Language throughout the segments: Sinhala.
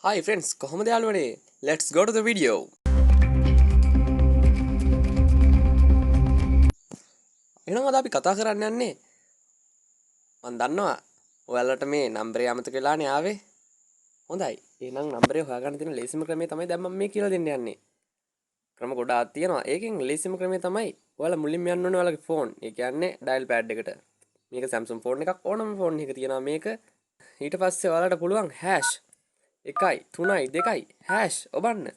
Hi friends, කොහොමද යාළුවනේ? Let's go to the video. එහෙනම් අද අපි කතා කරන්න යන්නේ මම දන්නවා ඔයාලට මේ නම්බරය අමතක වෙලානේ ආවේ. හොඳයි. එහෙනම් නම්බරය හොයාගන්න තියෙන ලේසිම ක්‍රමය තමයි දැන් මම මේ කියලා දෙන්න යන්නේ. ක්‍රම ගොඩාක් තියෙනවා. ඒකෙන් ලේසිම ක්‍රමය තමයි ඔයාලා මුලින්ම යන්න ඕනේ ඔයාලගේ ෆෝන්. ඒ කියන්නේ ඩයල් පෑඩ් එකට. මේක Samsung ෆෝන් එකක් ඕනම ෆෝන් එකක තියෙනවා මේක. ඊට පස්සේ ඔයාලට පුළුවන් hash 1 3 2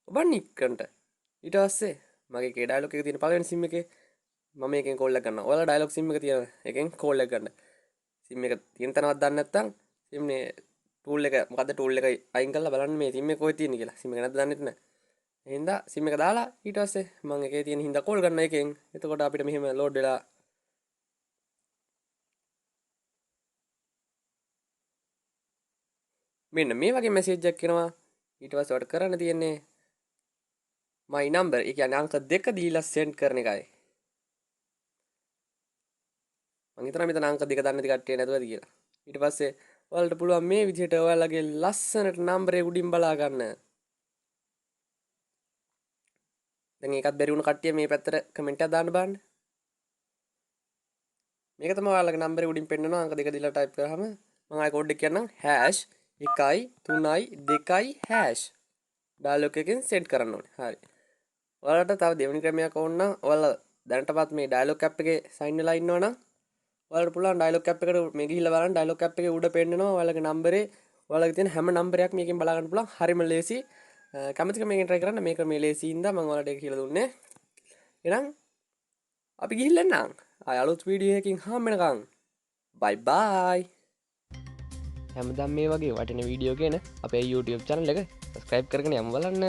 ඔබන්න ඉක්කන්ට ඊට පස්සේ මගේ ඩයලොග් එකේ තියෙන පළවෙනි සිම් එකේ මම මේකෙන් කෝල් එක කරනවා. ඔයාලා ඩයලොග් සිම් එක තියෙන එකෙන් කෝල් එක ගන්න. සිම් එක තියෙන තැනවත් දන්නේ නැත්නම් සිම් මේ ටූල් එක මොකද්ද ටූල් එක අයින් කරලා බලන්න මේ සිම් එක කොහෙද තියෙන්නේ කියලා. සිම් එක නැද්ද දන්නේ නැහැ. එහෙනම් සිම් එක දාලා ඊට පස්සේ මම එකේ තියෙන හින්දා කෝල් කරනවා එකෙන්. එතකොට අපිට මෙහෙම ලෝඩ් වෙලා මෙන්න මේ වගේ මැසේජ් එකක් එනවා. ඊට පස්සේ ඔයාලට කරන්න තියෙන්නේ my number ඒ කියන්නේ අංක 2 දීලා send කරන එකයි. මම හිතනවා මෙතන අංක 2 දන්නේ නැති කට්ටිය නැතුවද කියලා. ඊට පස්සේ ඔයාලට පුළුවන් මේ විදිහට ඔයාලගේ ලස්සනට නම්බරේ උඩින් බලා ගන්න. දැන් ඒකත් බැරි වුණ කට්ටිය මේ පැත්තට කමෙන්ට් එකක් දාන්න බලන්න. මේක තමයි ඔයාලගේ නම්බරේ උඩින් පෙන්නනවා අංක 2 දීලා ටයිප් කරාම මම ආයි කෝඩ් එක කියන්නම් #1 3 2 ඩයලොග් එකෙන් සෙන්ඩ් කරන්න ඕනේ. හරි. ඔයාලට තව දෙවෙනි ක්‍රමයක් ඕන නම් ඔයාලා දැනටපත් මේ ඩයලොග් ඇප් එකේ සයින් වෙලා ඉන්නවා නම් ඔයාලට පුළුවන් ඩයලොග් ඇප් එකට මේ ගිහිල්ලා බලන්න ඩයලොග් ඇප් එකේ උඩ පෙන්නනවා ඔයාලගේ නම්බරේ ඔයාලගේ තියෙන හැම නම්බරයක් මේකෙන් බලා ගන්න පුළුවන් හරිම ලේසි කැමතික මේකෙන් try කරන්න මේක මේ ලේසි ඉඳලා මම ඔයාලට ඒක කියලා දුන්නේ එහෙනම් අපි ගිහිල්ලා එන්නම් ආය අලුත් වීඩියෝ එකකින් හම් වෙනකන් bye bye හැමදාම මේ වගේ වටින වීඩියෝ කියන අපේ YouTube channel එක subscribe කරගෙන යමු බලන්න